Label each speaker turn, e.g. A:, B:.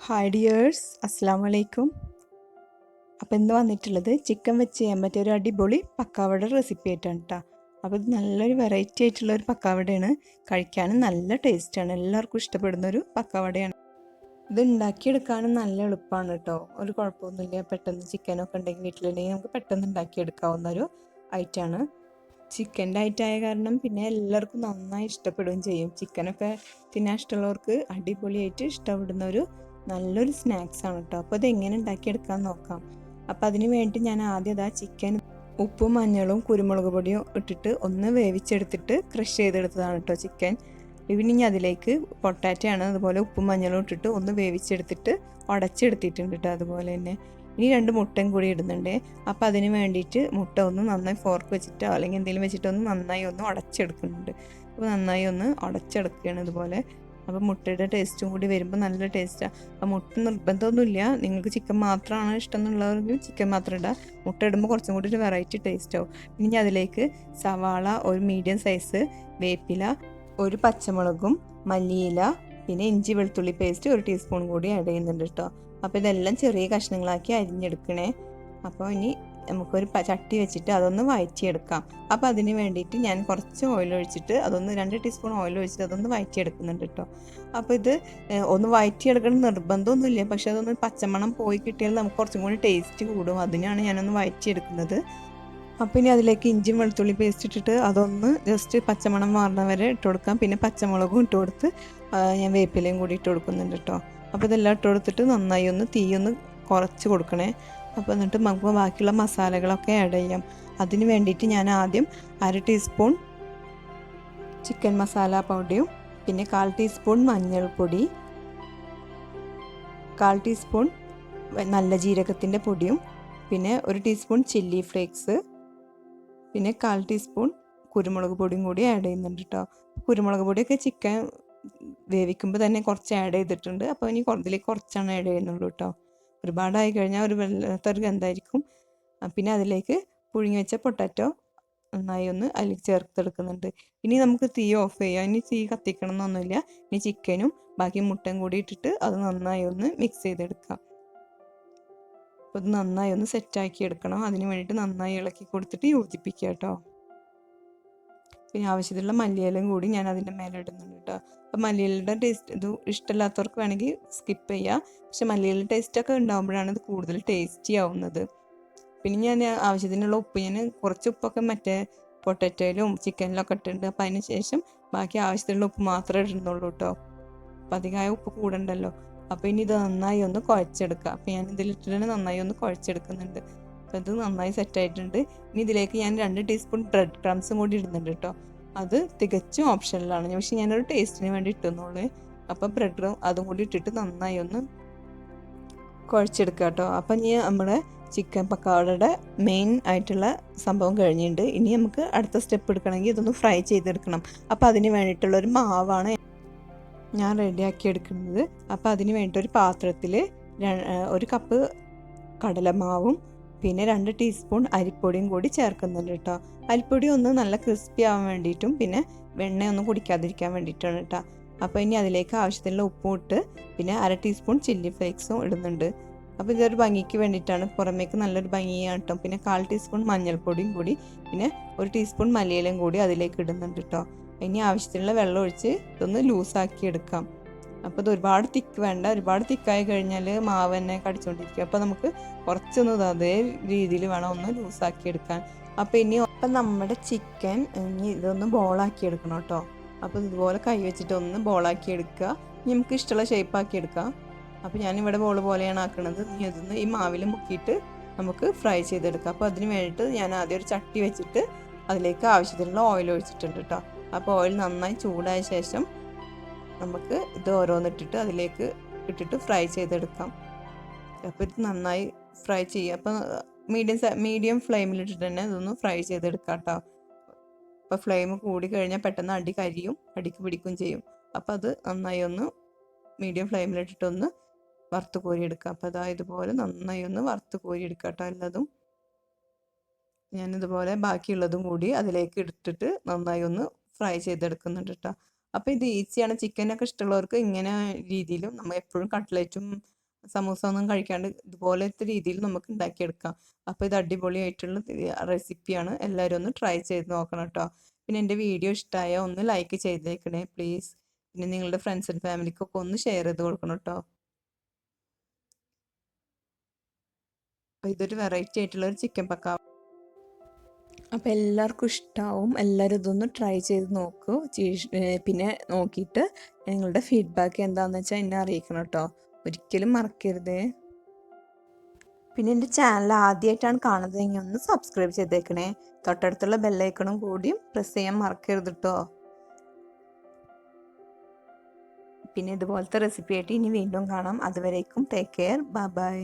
A: Hi dears, അസ്സാം വലൈക്കും. അപ്പോൾ ഇന്ന് വന്നിട്ടുള്ളത് ചിക്കൻ വെച്ച് ചെയ്യാൻ പറ്റിയ ഒരു അടിപൊളി പക്കാവട റെസിപ്പി ആയിട്ടാണ് കേട്ടോ. അപ്പോൾ ഇത് നല്ലൊരു വെറൈറ്റി ആയിട്ടുള്ള ഒരു പക്കാവടയാണ്. കഴിക്കാനും നല്ല ടേസ്റ്റാണ്. എല്ലാവർക്കും ഇഷ്ടപ്പെടുന്ന ഒരു പക്കാവടയാണ്. ഇത് ഉണ്ടാക്കിയെടുക്കാനും നല്ല എളുപ്പമാണ് കേട്ടോ. ഒരു കുഴപ്പമൊന്നുമില്ല. പെട്ടെന്ന് ചിക്കനൊക്കെ ഉണ്ടെങ്കിൽ വീട്ടിലുണ്ടെങ്കിൽ നമുക്ക് പെട്ടെന്ന് ഉണ്ടാക്കിയെടുക്കാവുന്ന ഒരു ഐറ്റമാണ്. ചിക്കൻ്റെ ഐറ്റമായ കാരണം പിന്നെ എല്ലാവർക്കും നന്നായി ഇഷ്ടപ്പെടുകയും ചെയ്യും. ചിക്കനൊക്കെ തിന്നാൻ ഇഷ്ടമുള്ളവർക്ക് അടിപൊളിയായിട്ട് ഇഷ്ടപ്പെടുന്ന ഒരു നല്ലൊരു സ്നാക്സാണ് കേട്ടോ. അപ്പോൾ അതെങ്ങനെ ഉണ്ടാക്കിയെടുക്കാൻ നോക്കാം. അപ്പോൾ അതിന് വേണ്ടി ഞാൻ ആദ്യം ചിക്കൻ ഉപ്പും മഞ്ഞളും കുരുമുളക് പൊടിയും ഇട്ടിട്ട് ഒന്ന് വേവിച്ചെടുത്തിട്ട് ക്രഷ് ചെയ്തെടുത്തതാണ് കേട്ടോ ചിക്കൻ. ഇനി അതിലേക്ക് പൊട്ടാറ്റയാണ് അതുപോലെ ഉപ്പും മഞ്ഞളും ഇട്ടിട്ട് ഒന്ന് വേവിച്ചെടുത്തിട്ട് ഉടച്ചെടുത്തിട്ടുണ്ട് കേട്ടോ. അതുപോലെ തന്നെ ഇനി 2 മുട്ടയും കൂടി ഇടുന്നുണ്ട്. അപ്പോൾ അതിന് വേണ്ടിയിട്ട് മുട്ട ഒന്ന് നന്നായി ഫോർക്ക് വെച്ചിട്ടോ അല്ലെങ്കിൽ എന്തെങ്കിലും വെച്ചിട്ടൊന്ന് നന്നായി ഒന്ന് ഉടച്ചെടുക്കുന്നുണ്ട്. അപ്പോൾ നന്നായി ഒന്ന് ഉടച്ചെടുക്കുകയാണ് ഇതുപോലെ. അപ്പോൾ മുട്ടയുടെ ടേസ്റ്റും കൂടി വരുമ്പോൾ നല്ല ടേസ്റ്റാണ്. അപ്പോൾ മുട്ട നിർബന്ധമൊന്നുമില്ല. നിങ്ങൾക്ക് ചിക്കൻ മാത്രമാണ് ഇഷ്ടം എന്നുള്ളവർക്ക് ചിക്കൻ മാത്രം ഇടുക. മുട്ട ഇടുമ്പോൾ കുറച്ചും കൂടി ഒരു വെറൈറ്റി ടേസ്റ്റ് ആവും. ഇനി അതിലേക്ക് സവാള ഒരു മീഡിയം സൈസ്, വേപ്പില, ഒരു പച്ചമുളകും, മല്ലിയില, പിന്നെ ഇഞ്ചി വെളുത്തുള്ളി പേസ്റ്റ് 1 ടീസ്പൂൺ കൂടി ആഡ് ചെയ്യുന്നുണ്ട് കേട്ടോ. അപ്പോൾ ഇതെല്ലാം ചെറിയ കഷ്ണങ്ങളാക്കി അരിഞ്ഞെടുക്കണേ. അപ്പോൾ ഇനി നമുക്കൊരു ചട്ടി വെച്ചിട്ട് അതൊന്ന് വഴറ്റിയെടുക്കാം. അപ്പോൾ അതിന് വേണ്ടിയിട്ട് ഞാൻ കുറച്ച് ഓയിൽ ഒഴിച്ചിട്ട് അതൊന്ന് 2 ടീസ്പൂൺ ഓയിൽ ഒഴിച്ചിട്ട് അതൊന്ന് വഴറ്റിയെടുക്കുന്നുണ്ട് കേട്ടോ. അപ്പോൾ ഇത് ഒന്ന് വഴറ്റിയെടുക്കണം നിർബന്ധമൊന്നുമില്ല. പക്ഷേ അതൊന്ന് പച്ചമണം പോയി കിട്ടിയാൽ നമുക്ക് കുറച്ചും കൂടി ടേസ്റ്റ് കൂടും. അതിനാണ് ഞാനൊന്ന് വഴറ്റിയെടുക്കുന്നത്. അപ്പോൾ ഇനി അതിലേക്ക് ഇഞ്ചിയും വെളുത്തുള്ളി പേസ്റ്റ് ഇട്ടിട്ട് അതൊന്ന് ജസ്റ്റ് പച്ചമണം മാറുന്ന വരെ ഇട്ട് കൊടുക്കാം. പിന്നെ പച്ചമുളകും ഇട്ട് കൊടുത്ത് ഞാൻ വേപ്പിലയും കൂടി ഇട്ട് കൊടുക്കുന്നുണ്ട് കേട്ടോ. അപ്പോൾ ഇതെല്ലാം ഇട്ട് കൊടുത്തിട്ട് നന്നായി ഒന്ന് തീയൊന്ന് കുറച്ച് കൊടുക്കണേ. അപ്പോൾ എന്നിട്ട് നമുക്ക് ബാക്കിയുള്ള മസാലകളൊക്കെ ആഡ് ചെയ്യാം. അതിന് വേണ്ടിയിട്ട് ഞാൻ ആദ്യം 1/2 ടീസ്പൂൺ ചിക്കൻ മസാല പൗഡറും, പിന്നെ 1/4 ടീസ്പൂൺ മഞ്ഞൾപ്പൊടി, 1/4 ടീസ്പൂൺ നല്ല ജീരകത്തിൻ്റെ പൊടിയും, പിന്നെ 1 ടീസ്പൂൺ ചില്ലി ഫ്ലേക്സ്, പിന്നെ 1/4 ടീസ്പൂൺ കുരുമുളക് പൊടിയും കൂടി ആഡ് ചെയ്യുന്നുണ്ട് കേട്ടോ. കുരുമുളക് പൊടിയൊക്കെ ചിക്കൻ വേവിക്കുമ്പോൾ തന്നെ കുറച്ച് ആഡ് ചെയ്തിട്ടുണ്ട്. അപ്പോൾ ഇനി ഇതിലേക്ക് കുറച്ചാണ് ആഡ് ചെയ്യുന്നുള്ളൂ കേട്ടോ. ഒരുപാടായി കഴിഞ്ഞാൽ ഒരു വല്ലാത്തൊരു ഗന്ധമായിരിക്കും. പിന്നെ അതിലേക്ക് പുഴുങ്ങി വെച്ച പൊട്ടാറ്റോ നന്നായി ഒന്ന് അതിൽ ചേർത്തെടുക്കുന്നുണ്ട്. ഇനി നമുക്ക് തീ ഓഫ് ചെയ്യാം. ഇനി തീ കത്തിക്കണം എന്നൊന്നുമില്ല. ഇനി ചിക്കനും ബാക്കി മുട്ടയും കൂടി ഇട്ടിട്ട് അത് നന്നായി ഒന്ന് മിക്സ് ചെയ്തെടുക്കാം. അപ്പോൾ ഇത് നന്നായി ഒന്ന് സെറ്റാക്കി എടുക്കണം. അതിന് വേണ്ടിയിട്ട് നന്നായി ഇളക്കി കൊടുത്തിട്ട് യോജിപ്പിക്കുക കേട്ടോ. പിന്നെ ആവശ്യത്തിലുള്ള മല്ലിയിലയും കൂടി ഞാൻ അതിൻ്റെ മേലെ ഇടുന്നുണ്ട് കേട്ടോ. അപ്പോൾ മല്ലിയിലയുടെ ടേസ്റ്റ് ഇത് ഇഷ്ടമില്ലാത്തവർക്ക് വേണമെങ്കിൽ സ്കിപ്പ് ചെയ്യുക. പക്ഷെ മല്ലിയില ടേസ്റ്റൊക്കെ ഉണ്ടാകുമ്പോഴാണ് ഇത് കൂടുതൽ ടേസ്റ്റി ആവുന്നത്. പിന്നെ ഞാൻ ആവശ്യത്തിനുള്ള ഉപ്പ് ഞാൻ കുറച്ച് ഉപ്പൊക്കെ മറ്റേ പൊട്ടാറ്റോയിലും ചിക്കനിലൊക്കെ ഇട്ടിട്ടുണ്ട്. അപ്പോൾ അതിന് ശേഷം ബാക്കി ആവശ്യത്തിനുള്ള ഉപ്പ് മാത്രമേ ഇടുന്നുള്ളൂ കേട്ടോ. അപ്പം അധികമായ ഉപ്പ് കൂടണ്ടല്ലോ. അപ്പോൾ ഇനി ഇത് നന്നായി ഒന്ന് കുഴച്ചെടുക്കുക. അപ്പോൾ ഞാൻ ഇതിലിട്ടിട്ട് നന്നായി ഒന്ന് കുഴച്ചെടുക്കുന്നുണ്ട്. അപ്പോൾ ഇത് നന്നായി സെറ്റായിട്ടുണ്ട്. ഇനി ഇതിലേക്ക് ഞാൻ 2 ടീസ്പൂൺ ബ്രെഡ് ക്രംസും കൂടി ഇടുന്നുണ്ട് കേട്ടോ. അത് തികച്ചും ഓപ്ഷനിലാണ്, പക്ഷേ ഞാനൊരു ടേസ്റ്റിന് വേണ്ടി ഇട്ടുന്നുള്ളൂ. അപ്പോൾ ബ്രെഡും അതും കൂടി ഇട്ടിട്ട് നന്നായി ഒന്ന് കുഴച്ചെടുക്കുക കേട്ടോ. അപ്പം ഇനി നമ്മുടെ ചിക്കൻ പക്കോടയുടെ മെയിൻ ആയിട്ടുള്ള സംഭവം കഴിഞ്ഞിട്ടുണ്ട്. ഇനി നമുക്ക് അടുത്ത സ്റ്റെപ്പ് എടുക്കണമെങ്കിൽ ഇതൊന്ന് ഫ്രൈ ചെയ്തെടുക്കണം. അപ്പോൾ അതിന് വേണ്ടിയിട്ടുള്ളൊരു മാവാണ് ഞാൻ റെഡിയാക്കി എടുക്കുന്നത്. അപ്പോൾ അതിന് വേണ്ടിയിട്ട് ഒരു പാത്രത്തിൽ 1 കപ്പ് കടലമാവും പിന്നെ 2 ടീസ്പൂൺ അരിപ്പൊടിയും കൂടി ചേർക്കുന്നുണ്ട് കേട്ടോ. അരിപ്പൊടി ഒന്ന് നല്ല ക്രിസ്പി ആവാൻ വേണ്ടിയിട്ടും പിന്നെ വെണ്ണയൊന്നും കുടിക്കാതിരിക്കാൻ വേണ്ടിയിട്ടാണ് കേട്ടോ. അപ്പോൾ ഇനി അതിലേക്ക് ആവശ്യത്തിനുള്ള ഉപ്പും ഇട്ട് പിന്നെ 1/2 ടീസ്പൂൺ ചില്ലി ഫ്ലേക്സും ഇടുന്നുണ്ട്. അപ്പോൾ ഇതൊരു ഭംഗിക്ക് വേണ്ടിയിട്ടാണ്, പുറമേക്ക് നല്ലൊരു ഭംഗിയാണ് കേട്ടോ. പിന്നെ 1/4 ടീസ്പൂൺ മഞ്ഞൾപ്പൊടിയും കൂടി പിന്നെ 1 ടീസ്പൂൺ മല്ലിയിലയും കൂടി അതിലേക്ക് ഇടുന്നുണ്ട് കേട്ടോ. ഇനി ആവശ്യത്തിനുള്ള വെള്ളം ഒഴിച്ച് ഇതൊന്ന് ലൂസാക്കി എടുക്കാം. അപ്പോൾ ഇത് ഒരുപാട് തിക്ക് വേണ്ട. ഒരുപാട് തിക്കായി കഴിഞ്ഞാൽ മാവ് തന്നെ കടിച്ചുകൊണ്ടിരിക്കും. അപ്പോൾ നമുക്ക് കുറച്ചൊന്ന് അതേ രീതിയിൽ വേണം ഒന്ന് ലൂസാക്കി എടുക്കാൻ. അപ്പോൾ നമ്മുടെ ചിക്കൻ ഇനി ഇതൊന്ന് ബോളാക്കി എടുക്കണം കേട്ടോ. അപ്പോൾ ഇതുപോലെ കൈ വെച്ചിട്ട് ഒന്ന് ബോളാക്കി എടുക്കുക. ഇനി നമുക്ക് ഇഷ്ടമുള്ള ഷേപ്പാക്കി എടുക്കാം. അപ്പോൾ ഞാനിവിടെ ബോൾ പോലെയാണ് ആക്കുന്നത്. ഇനി അതൊന്ന് ഈ മാവിൽ മുക്കിയിട്ട് നമുക്ക് ഫ്രൈ ചെയ്തെടുക്കാം. അപ്പോൾ അതിന് വേണ്ടിയിട്ട് ഞാൻ ആദ്യം ഒരു ചട്ടി വെച്ചിട്ട് അതിലേക്ക് ആവശ്യത്തിനുള്ള ഓയിൽ ഒഴിച്ചിട്ടുണ്ട് കേട്ടോ. അപ്പോൾ ഓയിൽ നന്നായി ചൂടായ ശേഷം നമുക്ക് ഇത് ഓരോന്നിട്ടിട്ട് അതിലേക്ക് ഇട്ടിട്ട് ഫ്രൈ ചെയ്തെടുക്കാം. അപ്പോൾ ഇത് നന്നായി ഫ്രൈ ചെയ്യുക. അപ്പോൾ മീഡിയം ഫ്ലെയിമിലിട്ടിട്ട് തന്നെ ഇതൊന്ന് ഫ്രൈ ചെയ്തെടുക്കാം കേട്ടോ. അപ്പോൾ ഫ്ലെയിം കൂടി കഴിഞ്ഞാൽ പെട്ടെന്ന് അടി കരിയും, അടിക്ക് പിടിക്കുകയും ചെയ്യും. അപ്പോൾ അത് നന്നായി ഒന്ന് മീഡിയം ഫ്ലെയിമിലിട്ടിട്ടൊന്ന് വറുത്ത് കോരിയെടുക്കാം. അപ്പോൾ ഇതുപോലെ നന്നായി ഒന്ന് വറുത്ത് കോരിയെടുക്കാം കേട്ടോ. എല്ലാതും ഞാനിതുപോലെ ബാക്കിയുള്ളതും കൂടി അതിലേക്ക് ഇട്ടിട്ട് നന്നായി ഒന്ന് ഫ്രൈ ചെയ്തെടുക്കുന്നുണ്ട് കേട്ടോ. അപ്പോൾ ഇത് ഈസിയാണ്. ചിക്കനൊക്കെ ഇഷ്ടമുള്ളവർക്ക് ഇങ്ങനെ രീതിയിലും നമ്മൾ എപ്പോഴും കട്ട്ലേറ്റും സമൂസ ഒന്നും കഴിക്കാണ്ട് ഇതുപോലത്തെ രീതിയിൽ നമുക്ക് ഉണ്ടാക്കിയെടുക്കാം. അപ്പോൾ ഇത് അടിപൊളിയായിട്ടുള്ള റെസിപ്പിയാണ്. എല്ലാവരും ഒന്ന് ട്രൈ ചെയ്ത് നോക്കണം കേട്ടോ. പിന്നെ എൻ്റെ വീഡിയോ ഇഷ്ടമായ ഒന്ന് ലൈക്ക് ചെയ്തേക്കണേ പ്ലീസ്. പിന്നെ നിങ്ങളുടെ ഫ്രണ്ട്സ് ആൻഡ് ഫാമിലിക്കൊക്കെ ഒന്ന് ഷെയർ ചെയ്ത് കൊടുക്കണം കേട്ടോ. അപ്പോൾ ഇതൊരു വെറൈറ്റി ആയിട്ടുള്ള ഒരു ചിക്കൻ പക്ക. അപ്പോൾ എല്ലാവർക്കും ഇഷ്ടമാവും. എല്ലാവരും ഇതൊന്ന് ട്രൈ ചെയ്ത് നോക്കൂ. പിന്നെ നോക്കിയിട്ട് നിങ്ങളുടെ ഫീഡ്ബാക്ക് എന്താണെന്ന് വെച്ചാൽ എന്നെ അറിയിക്കണം കേട്ടോ. ഒരിക്കലും മറക്കരുതേ. പിന്നെ എൻ്റെ ചാനൽ ആദ്യമായിട്ടാണ് കാണുന്നതെങ്കിൽ ഒന്ന് സബ്സ്ക്രൈബ് ചെയ്തേക്കണേ. തൊട്ടടുത്തുള്ള ബെല്ലൈക്കണും കൂടിയും പ്രസ് ചെയ്യാൻ മറക്കരുത് കേട്ടോ. പിന്നെ ഇതുപോലത്തെ റെസിപ്പി ആയിട്ട് ഇനി വീണ്ടും കാണാം. അതുവരേക്കും ടേക്ക് കെയർ. Bye bye.